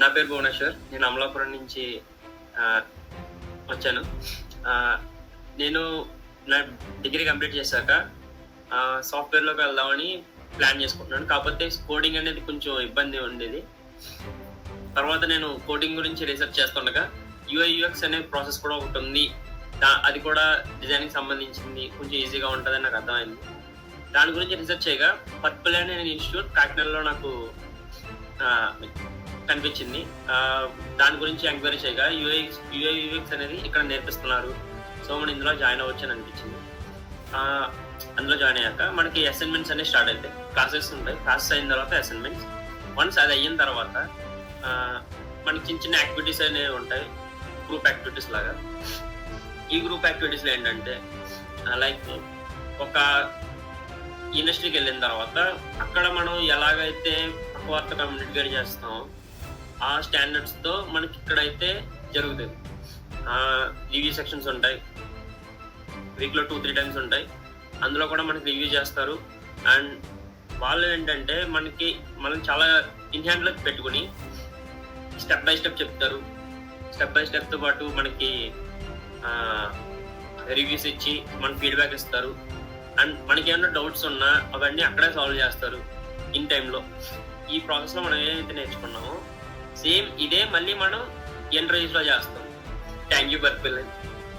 నా పేరు భువనేశ్వర్. నేను అమలాపురం నుంచి వచ్చాను. నేను నా డిగ్రీ కంప్లీట్ చేశాక సాఫ్ట్వేర్లోకి వెళ్దామని ప్లాన్ చేసుకుంటున్నాను. కాకపోతే కోడింగ్ అనేది కొంచెం ఇబ్బంది ఉండేది. తర్వాత నేను కోడింగ్ గురించి రీసెర్చ్ చేస్తుండగా యూఐ/యూఎక్స్ అనే ప్రాసెస్ కూడా ఒకటి ఉంది, అది కూడా డిజైనింగ్ సంబంధించింది, కొంచెం ఈజీగా ఉంటుందని నాకు అర్థమైంది. దాని గురించి రీసెర్చ్ చేయగా పర్పుల్లేన్ అనే ఇన్స్టిట్యూట్ కాకినాడలో నాకు కనిపించింది. దాని గురించి ఎంక్వైరీ చేయగా యూఐ/యూఎక్స్ అనేది ఇక్కడ నేర్పిస్తున్నారు, సో మనం ఇందులో జాయిన్ అవ్వచ్చు అని అనిపించింది. అందులో జాయిన్ అయ్యాక మనకి అసైన్మెంట్స్ అనేవి స్టార్ట్ అవుతాయి. క్లాసెస్ ఉంటాయి, క్లాసెస్ అయిన తర్వాత అసైన్మెంట్స్. వన్స్ అది అయిన తర్వాత మనకి చిన్న చిన్న యాక్టివిటీస్ అనేవి ఉంటాయి, గ్రూప్ యాక్టివిటీస్ లాగా. ఈ గ్రూప్ యాక్టివిటీస్లో ఏంటంటే లైక్ ఒక ఇండస్ట్రీకి వెళ్ళిన తర్వాత అక్కడ మనం ఎలాగైతే పక్కవారితో కమ్యూనికేట్ చేస్తామో ఆ స్టాండర్డ్స్తో మనకి ఇక్కడైతే జరుగుతుంది. రివ్యూ సెక్షన్స్ ఉంటాయి, వీక్లో 2-3 టైమ్స్ ఉంటాయి. అందులో కూడా మనకి రివ్యూ చేస్తారు. అండ్ వాళ్ళు ఏంటంటే మనం చాలా ఇన్ హ్యాండ్లోకి పెట్టుకుని స్టెప్ బై స్టెప్ చెప్తారు. స్టెప్ బై స్టెప్తో పాటు మనకి రివ్యూస్ ఇచ్చి మన ఫీడ్బ్యాక్ ఇస్తారు. అండ్ మనకి ఏమైనా డౌట్స్ ఉన్నా అవన్నీ అక్కడే సాల్వ్ చేస్తారు ఇన్ టైంలో. ఈ ప్రాసెస్లో మనం ఏమైతే నేర్చుకున్నామో సేమ్ ఇదే మళ్ళీ మనం ఇంటర్వ్యూస్లో చేస్తాం. Thank you పర్పుల్లేన్.